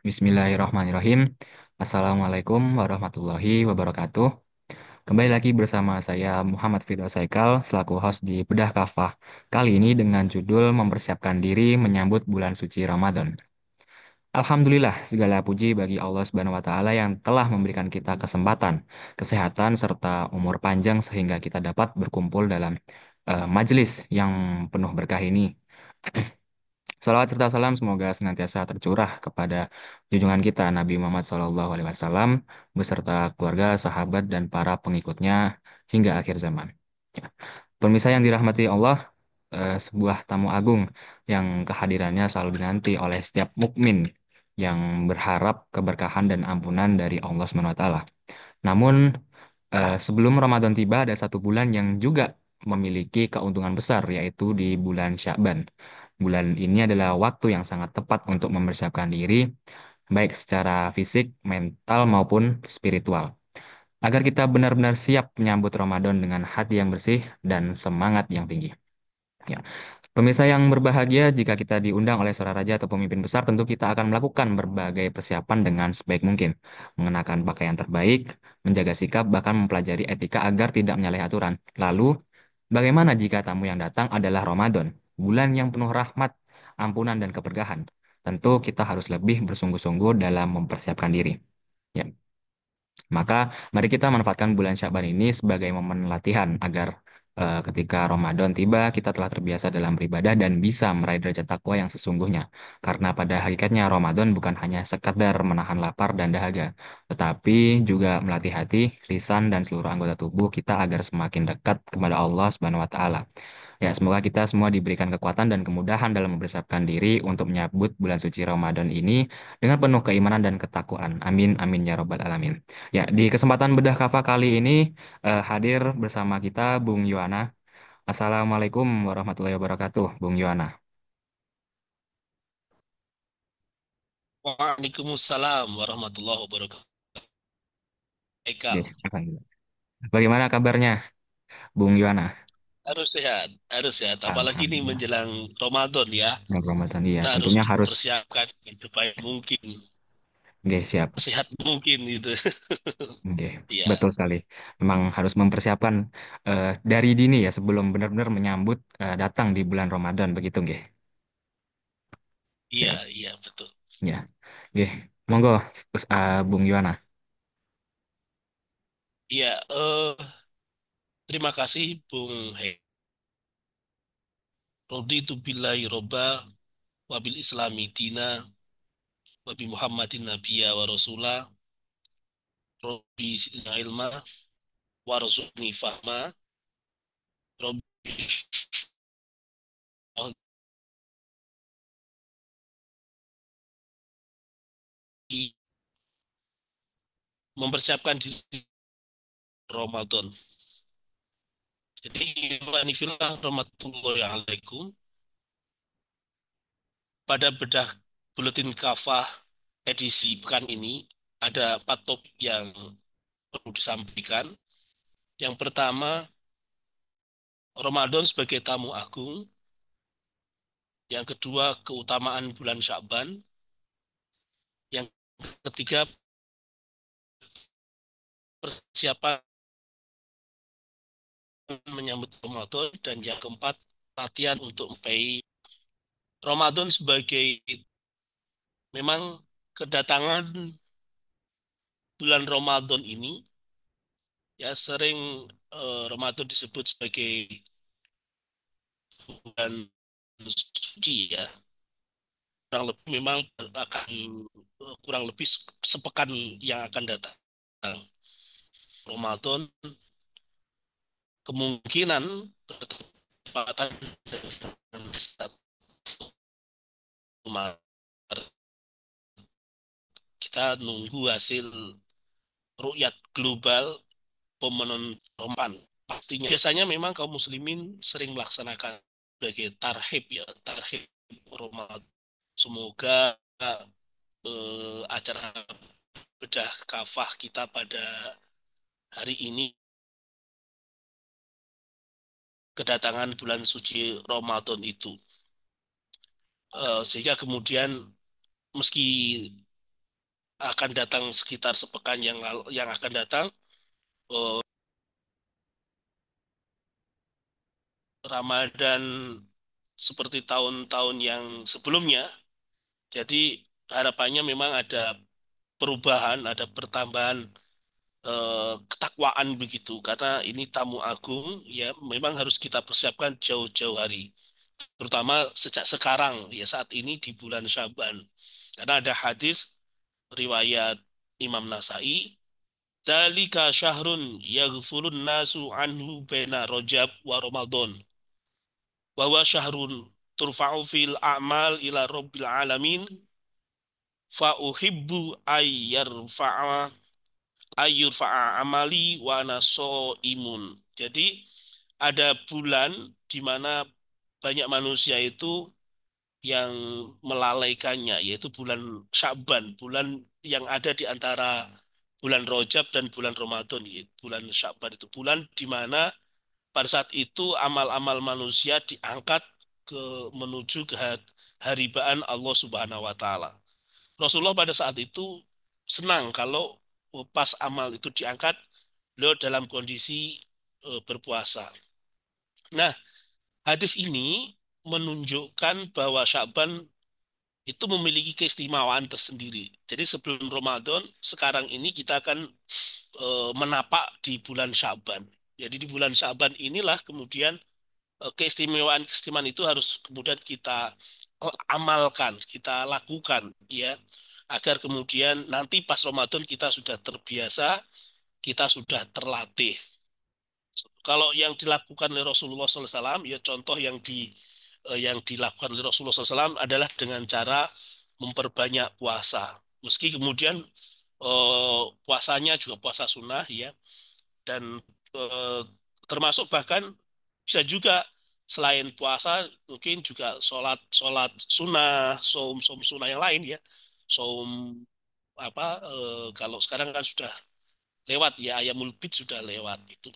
Bismillahirrahmanirrahim. Assalamualaikum warahmatullahi wabarakatuh. Kembali lagi bersama saya Muhammad Firdaus Haikal selaku host di Bedah Kafah. Kali ini dengan judul mempersiapkan diri menyambut bulan suci Ramadan. Alhamdulillah, segala puji bagi Allah Subhanahu wa taala yang telah memberikan kita kesempatan, kesehatan serta umur panjang sehingga kita dapat berkumpul dalam majelis yang penuh berkah ini. Salawat serta salam semoga senantiasa tercurah kepada junjungan kita Nabi Muhammad SAW beserta keluarga, sahabat, dan para pengikutnya hingga akhir zaman. Ya. Pemirsa yang dirahmati Allah, sebuah tamu agung yang kehadirannya selalu dinanti oleh setiap mukmin yang berharap keberkahan dan ampunan dari Allah SWT. Namun, sebelum Ramadan tiba, ada satu bulan yang juga memiliki keuntungan besar, yaitu di bulan Sya'ban. Bulan ini adalah waktu yang sangat tepat untuk mempersiapkan diri, baik secara fisik, mental, maupun spiritual, agar kita benar-benar siap menyambut Ramadan dengan hati yang bersih dan semangat yang tinggi. Ya. Pemirsa yang berbahagia, jika kita diundang oleh seorang raja atau pemimpin besar, tentu kita akan melakukan berbagai persiapan dengan sebaik mungkin. Mengenakan pakaian terbaik, menjaga sikap, bahkan mempelajari etika agar tidak menyalahi aturan. Lalu, bagaimana jika tamu yang datang adalah Ramadan, bulan yang penuh rahmat, ampunan, dan keberkahan? Tentu kita harus lebih bersungguh-sungguh dalam mempersiapkan diri. Ya. Maka mari kita manfaatkan bulan Syaban ini sebagai momen latihan agar ketika Ramadan tiba kita telah terbiasa dalam beribadah dan bisa meraih derajat takwa yang sesungguhnya. Karena pada hakikatnya Ramadan bukan hanya sekadar menahan lapar dan dahaga, tetapi juga melatih hati, lisan dan seluruh anggota tubuh kita agar semakin dekat kepada Allah Subhanahu wa taala. Ya, semoga kita semua diberikan kekuatan dan kemudahan dalam mempersiapkan diri untuk menyambut bulan suci Ramadan ini dengan penuh keimanan dan ketakwaan. Amin, amin ya robbal alamin. Ya, di kesempatan bedah kafa kali ini hadir bersama kita Bung Yuana. Assalamualaikum warahmatullahi wabarakatuh, Bung Yuana. Waalaikumsalam warahmatullahi wabarakatuh. Oke, Haikal, alhamdulillah. Bagaimana kabarnya, Bung Yuana? harus sehat, harus sehat. Apalagi ini Alhamdulillah. menjelang Ramadan ya, Yang Ramadan, iya, kita harus tentunya harus. persiapkan sebaik mungkin, Oke, siap. sehat mungkin gitu. Oke, Iya, betul sekali. Memang harus mempersiapkan dari dini ya sebelum benar-benar menyambut datang di bulan Ramadan begitu, nggih. iya, Siap. iya betul. Ya. Nggih. Monggo Bung Yuana. Iya, terima kasih Bung Hei. Raditu billahi robba wabil islami dina wabi Muhammadin nabiyya wa rasulah. Rabbi zidna ilma warzuqni fahma. Rabbi mempersiapkan diri Ramadan. Jadi, Wanifillah rahmatullahi alaikum. Pada bedah Buletin Kafah edisi pekan ini, ada 4 topik yang perlu disampaikan. Yang pertama, Ramadan sebagai tamu agung. Yang kedua, keutamaan bulan Sya'ban. Yang ketiga, persiapan menyambut Ramadan. Dan yang keempat, latihan untuk mencapai Ramadan sebagai memang kedatangan bulan Ramadan ini ya sering Ramadan disebut sebagai bulan suci ya. Kurang lebih memang akan kurang lebih sepekan yang akan datang. Ramadan kemungkinan bertepatan dengan 1 Maret. Kita nunggu hasil rukyat global pemenuhan Ramadan. Pastinya biasanya memang kaum muslimin sering melaksanakan sebagai tarhib ya, tarhib Ramadan. Semoga acara bedah kafah kita pada hari ini kedatangan bulan suci Ramadan itu. Sehingga kemudian meski akan datang sekitar sepekan yang akan datang, eh, Ramadan seperti tahun-tahun yang sebelumnya. Jadi harapannya memang ada perubahan, ada pertambahan ketakwaan begitu. Karena ini tamu agung, ya memang harus kita persiapkan jauh-jauh hari. Terutama sejak sekarang, ya saat ini di bulan Syaban. Karena ada hadis riwayat Imam Nasai, Dalika syahrun yaghfurun nasu anhu baina Rajab wa Ramadan. Bahwa syahrun turfa'u fil a'mal ila rabbil alamin fa uhibbu ayyurfa'a amali wa ana imun. Jadi ada bulan di mana banyak manusia itu yang melalaikannya, yaitu bulan Sya'ban, bulan yang ada di antara bulan Rajab dan bulan Ramadan, yaitu bulan Sya'ban itu bulan di mana pada saat itu amal-amal manusia diangkat ke menuju ke haribaan Allah Subhanahu wa taala. Rasulullah pada saat itu senang kalau pas amal itu diangkat, beliau dalam kondisi berpuasa. Nah, hadis ini menunjukkan bahwa Sya'ban itu memiliki keistimewaan tersendiri. Jadi sebelum Ramadan, sekarang ini kita akan menapak di bulan Sya'ban. Jadi di bulan Sya'ban inilah kemudian keistimewaan-keistimewaan itu harus kemudian kita amalkan, kita lakukan ya, agar kemudian nanti pas Ramadan kita sudah terbiasa, kita sudah terlatih. Kalau yang dilakukan oleh Rasulullah SAW, ya contoh yang dilakukan oleh Rasulullah SAW adalah dengan cara memperbanyak puasa. Meski kemudian puasanya juga puasa sunnah ya, dan eh, termasuk bahkan bisa juga selain puasa mungkin juga sholat sholat sunnah, saum sunnah yang lain ya, saum kalau sekarang kan sudah lewat ya, ayamul bid sudah lewat itu,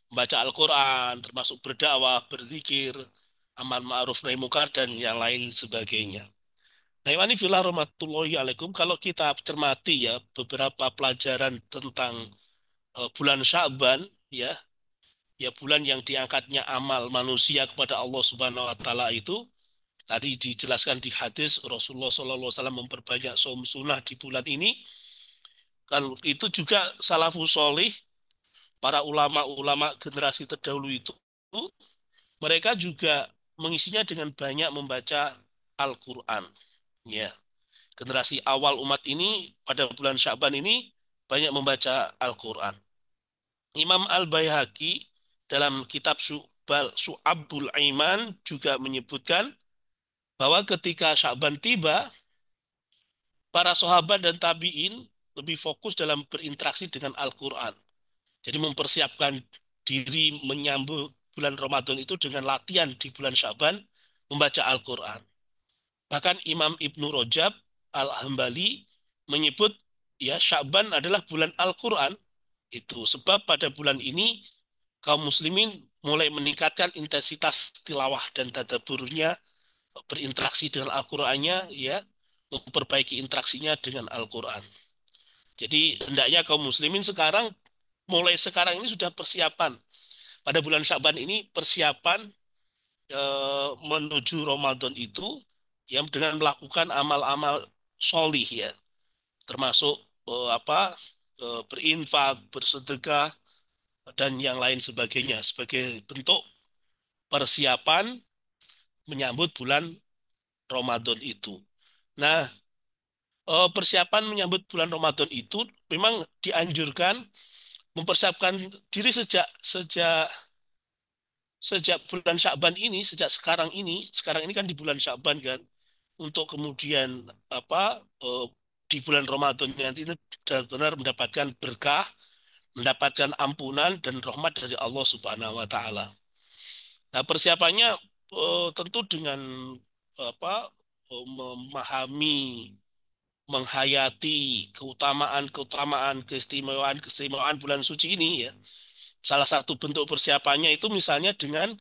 membaca Al-Quran termasuk berdakwah, berzikir, amal ma'ruf nahi munkar dan yang lain sebagainya. Nah, ini filah rahmatullahi alaikum, kalau kita cermati ya beberapa pelajaran tentang bulan Sya'ban ya, ya bulan yang diangkatnya amal manusia kepada Allah Subhanahu wa taala itu tadi dijelaskan di hadis Rasulullah SAW memperbanyak saum sunnah di bulan ini, kan itu juga salafus solih, para ulama-ulama generasi terdahulu itu mereka juga mengisinya dengan banyak membaca Al-Quran ya. Generasi awal umat ini pada bulan Sya'ban ini banyak membaca Al-Quran. Imam Al-Baihaqi dalam kitab Su'abul Iman juga menyebutkan bahwa ketika Sya'ban tiba, para sahabat dan tabi'in lebih fokus dalam berinteraksi dengan Al-Quran. Jadi mempersiapkan diri menyambut bulan Ramadan itu dengan latihan di bulan Sya'ban membaca Al-Quran. Bahkan Imam Ibnu Rajab Al-Hambali menyebut ya Sya'ban adalah bulan Al-Quran itu, sebab pada bulan ini kaum muslimin mulai meningkatkan intensitas tilawah dan tadabburnya, berinteraksi dengan Al-Qur'annya ya, memperbaiki interaksinya dengan Al-Qur'an. Jadi hendaknya kaum muslimin sekarang, mulai sekarang ini sudah persiapan pada bulan Syaban ini, persiapan menuju Ramadan itu yang dengan melakukan amal-amal solih ya, termasuk berinfak, bersedekah dan yang lain sebagainya sebagai bentuk persiapan menyambut bulan Ramadan itu. Nah, persiapan menyambut bulan Ramadan itu memang dianjurkan mempersiapkan diri sejak sejak sejak bulan Sya'ban ini, sekarang ini kan di bulan Sya'ban kan, untuk kemudian di bulan Ramadan nanti ini benar-benar mendapatkan berkah, mendapatkan ampunan dan rahmat dari Allah Subhanahu wa taala. Nah, persiapannya tentu dengan memahami, menghayati keutamaan-keutamaan, keistimewaan-keistimewaan bulan suci ini ya. Salah satu bentuk persiapannya itu misalnya dengan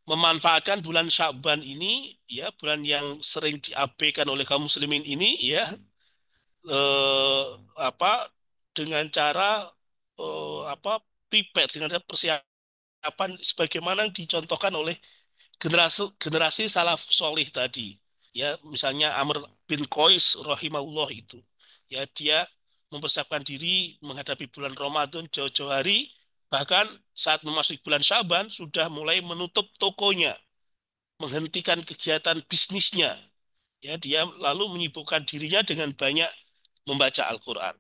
memanfaatkan bulan Sya'ban ini ya, bulan yang sering diabaikan oleh kaum muslimin ini ya, eh, apa dengan cara apa prepare dengan cara persiapan sebagaimana yang dicontohkan oleh generasi generasi salaf solih tadi. Ya, misalnya Amr bin Qais rahimahullah itu. Ya, dia mempersiapkan diri menghadapi bulan Ramadan jauh-jauh hari, bahkan saat memasuki bulan Syaban sudah mulai menutup tokonya, menghentikan kegiatan bisnisnya. Ya, dia lalu menyibukkan dirinya dengan banyak membaca Al-Quran.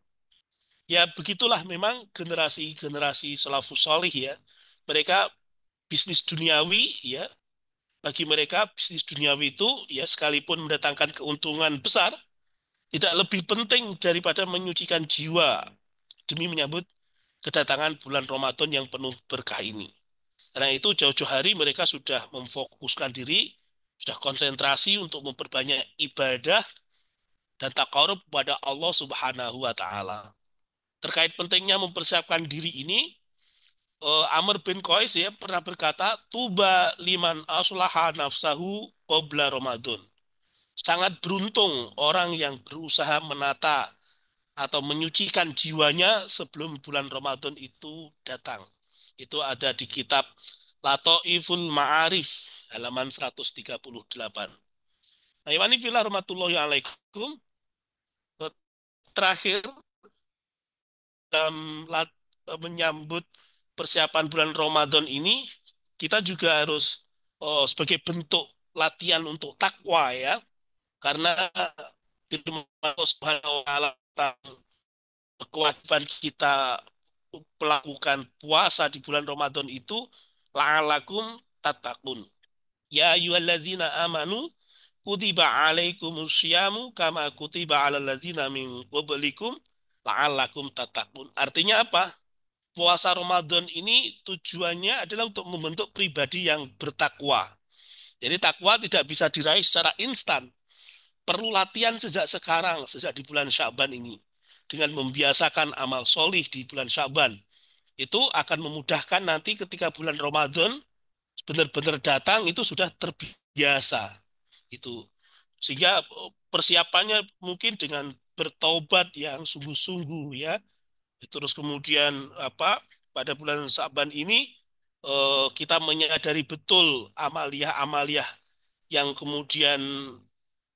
Ya, begitulah memang generasi-generasi salafus solih ya. Mereka bisnis duniawi ya, bagi mereka bisnis duniawi itu ya sekalipun mendatangkan keuntungan besar tidak lebih penting daripada menyucikan jiwa demi menyambut kedatangan bulan Ramadan yang penuh berkah ini. Karena itu jauh-jauh hari mereka sudah memfokuskan diri, sudah konsentrasi untuk memperbanyak ibadah dan takarub kepada Allah Subhanahu wa taala. Terkait pentingnya mempersiapkan diri ini, Amr bin Qais ya pernah berkata, "Tuba liman aslaha nafsahu qabla Ramadan." Sangat beruntung orang yang berusaha menata atau menyucikan jiwanya sebelum bulan Ramadan itu datang. Itu ada di kitab Lataiful Ma'arif halaman 138. Nah, Iwani Fillah rahmatullahi alaikum. Terakhir dalam menyambut persiapan bulan Ramadan ini, kita juga harus sebagai bentuk latihan untuk takwa ya. Karena firman Allah Subhanahu wa taala kewajiban kita melakukan puasa di bulan Ramadan itu la'alakum tattaqun. Ya ayyuhalladzina amanu kutiba alaikumus syamu kama kutiba alal ladzina min qablikum la'allakum tattaqun. Artinya apa? Puasa Ramadan ini tujuannya adalah untuk membentuk pribadi yang bertakwa. Jadi takwa tidak bisa diraih secara instan. Perlu latihan sejak sekarang, sejak di bulan Syaban ini. Dengan membiasakan amal solih di bulan Syaban. Itu akan memudahkan nanti ketika bulan Ramadan benar-benar datang itu sudah terbiasa. Itu. Sehingga persiapannya mungkin dengan bertaubat yang sungguh-sungguh ya. Terus kemudian apa pada bulan Syaban ini kita menyadari betul amaliah-amaliah yang kemudian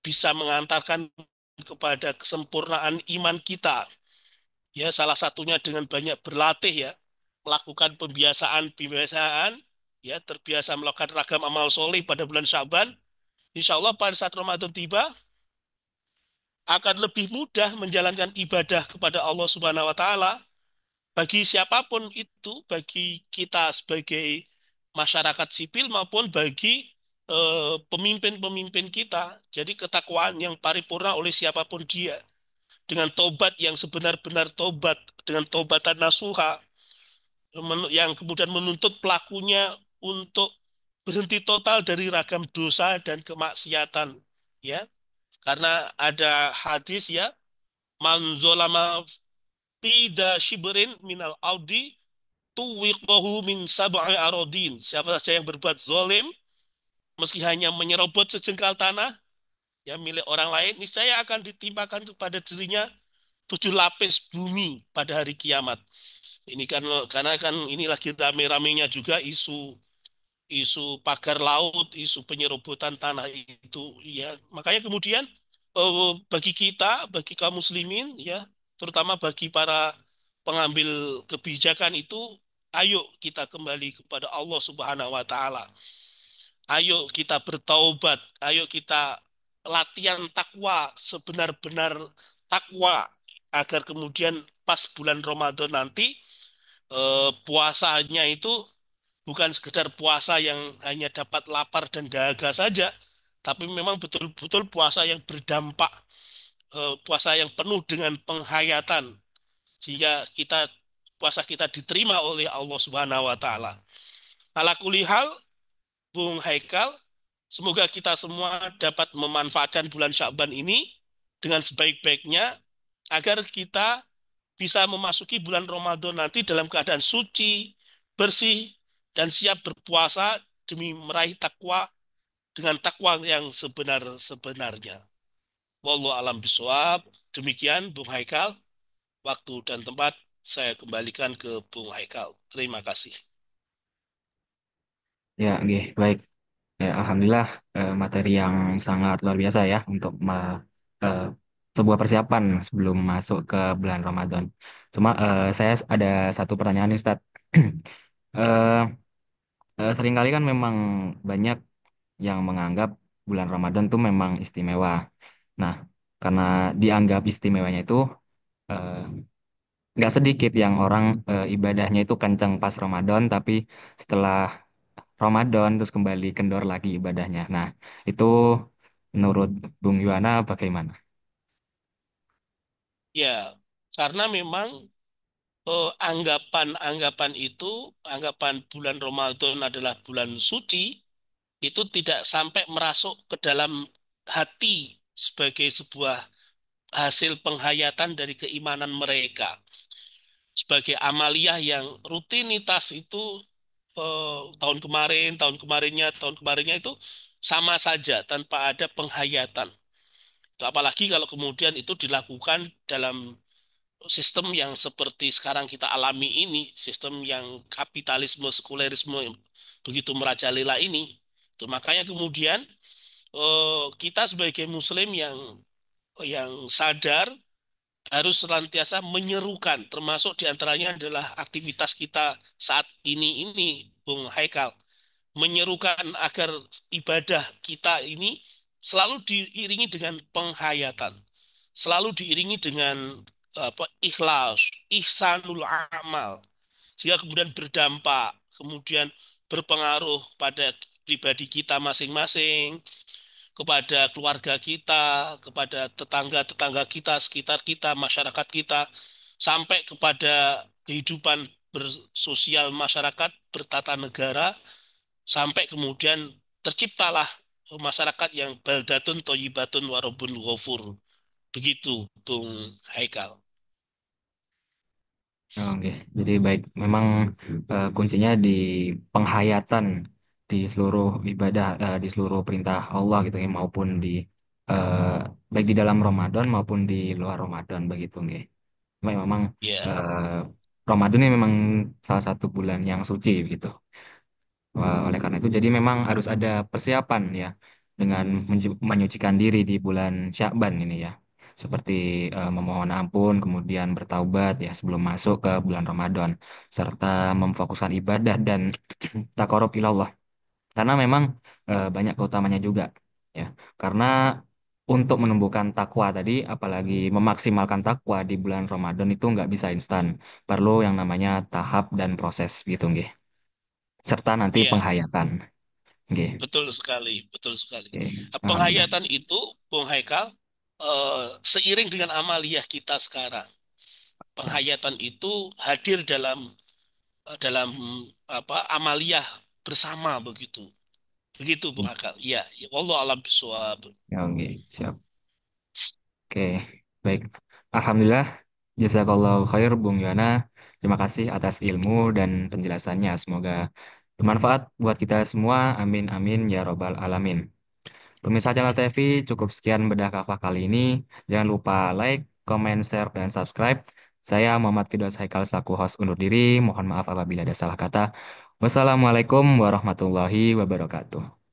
bisa mengantarkan kepada kesempurnaan iman kita. Ya, salah satunya dengan banyak berlatih ya, melakukan pembiasaan-pembiasaan, ya, terbiasa melakukan ragam amal soleh pada bulan Syaban. Insya Allah pada saat Ramadan tiba akan lebih mudah menjalankan ibadah kepada Allah Subhanahu Wa Taala bagi siapapun itu, bagi kita sebagai masyarakat sipil maupun bagi pemimpin-pemimpin kita. Jadi ketakwaan yang paripurna oleh siapapun dia. Dengan tobat yang sebenar-benar tobat, dengan tobatan nasuha, yang kemudian menuntut pelakunya untuk berhenti total dari ragam dosa dan kemaksiatan. Ya, karena ada hadis ya, man zolama fida shibrin minal audi tuwiqahu min sab'i arodin. Siapa saja yang berbuat zalim, meski hanya menyerobot sejengkal tanah, yang milik orang lain, niscaya akan ditimpakan kepada dirinya 7 lapis bumi pada hari kiamat. Ini kan karena kan ini lagi rame-ramenya juga isu isu pagar laut, isu penyerobotan tanah itu ya. Makanya kemudian bagi kita, bagi kaum muslimin ya, terutama bagi para pengambil kebijakan itu, ayo kita kembali kepada Allah Subhanahu wa taala. Ayo kita bertaubat, ayo kita latihan takwa sebenar-benar takwa agar kemudian pas bulan Ramadan nanti puasanya itu bukan sekedar puasa yang hanya dapat lapar dan dahaga saja, tapi memang betul-betul puasa yang berdampak, puasa yang penuh dengan penghayatan, sehingga puasa kita diterima oleh Allah Subhanahu wa taala. Ala kulihal, Bung Haikal, semoga kita semua dapat memanfaatkan bulan Sya'ban ini dengan sebaik-baiknya agar kita bisa memasuki bulan Ramadan nanti dalam keadaan suci, bersih, dan siap berpuasa demi meraih takwa dengan takwa yang sebenar-sebenarnya. Wallahu alam biswab. Demikian Bung Haikal, waktu dan tempat saya kembalikan ke Bung Haikal. Terima kasih. Ya, nggih, baik. Ya, alhamdulillah materi yang sangat luar biasa ya untuk eh, sebuah persiapan sebelum masuk ke bulan Ramadan. Cuma saya ada satu pertanyaan nih, Ustadz. Eh, Seringkali kan memang banyak yang menganggap bulan Ramadan tuh memang istimewa. Nah, karena dianggap istimewanya itu eh, nggak sedikit yang orang ibadahnya itu kencang pas Ramadan, tapi setelah Ramadan terus kembali kendor lagi ibadahnya. Nah, itu menurut Bung Yuana bagaimana? Ya, karena memang anggapan-anggapan itu, anggapan bulan Ramadan adalah bulan suci, itu tidak sampai merasuk ke dalam hati sebagai sebuah hasil penghayatan dari keimanan mereka. Sebagai amaliyah yang rutinitas itu tahun kemarinnya, tahun kemarinnya itu sama saja tanpa ada penghayatan. Apalagi kalau kemudian itu dilakukan dalam sistem yang seperti sekarang kita alami ini, sistem yang kapitalisme, sekulerisme yang begitu merajalela ini. Itu makanya kemudian kita sebagai muslim yang sadar harus senantiasa menyerukan, termasuk diantaranya adalah aktivitas kita saat ini, Bung Haikal, menyerukan agar ibadah kita ini selalu diiringi dengan penghayatan, selalu diiringi dengan ikhlas, ihsanul amal, sehingga kemudian berdampak, kemudian berpengaruh pada pribadi kita masing-masing, kepada keluarga kita, kepada tetangga-tetangga kita, sekitar kita, masyarakat kita, sampai kepada kehidupan bersosial masyarakat, bertata negara, sampai kemudian terciptalah masyarakat yang baldatun toyibatun warobun ghafur. Begitu, Bung Haikal. Oke, jadi baik. Memang kuncinya di penghayatan di seluruh ibadah, di seluruh perintah Allah gitu ya, maupun di eh, baik di dalam Ramadan maupun di luar Ramadan begitu, nggih. Memang Ya, eh, Ramadan ini memang salah satu bulan yang suci gitu. Oleh karena itu, jadi memang harus ada persiapan ya dengan menyucikan diri di bulan Syakban ini ya. Seperti memohon ampun, kemudian bertaubat ya sebelum masuk ke bulan Ramadan, serta memfokuskan ibadah dan takarub ilallah. Karena memang banyak keutamanya juga ya. Karena untuk menumbuhkan takwa tadi, apalagi memaksimalkan takwa di bulan Ramadan itu nggak bisa instan. Perlu yang namanya tahap dan proses gitu, nggih. Serta nanti iya, penghayatan. Nggih. betul sekali, betul sekali. Oke, alhamdulillah. Penghayatan itu, Bung Haikal, seiring dengan amaliyah kita sekarang. Ya, Penghayatan itu hadir dalam amaliyah bersama begitu. Begitu Bung Hakal. Iya, ya, wallahu alam bisawab. ya, oke, siap. Oke, baik. Alhamdulillah, jazakallah khair Bung Yana. Terima kasih atas ilmu dan penjelasannya. Semoga bermanfaat buat kita semua. Amin, amin, ya robbal alamin. Pemirsa channel TV, cukup sekian bedah kafah kali ini. Jangan lupa like, comment, share, dan subscribe. Saya Muhammad Firdaus Haikal selaku host undur diri. Mohon maaf apabila ada salah kata. Wassalamualaikum warahmatullahi wabarakatuh.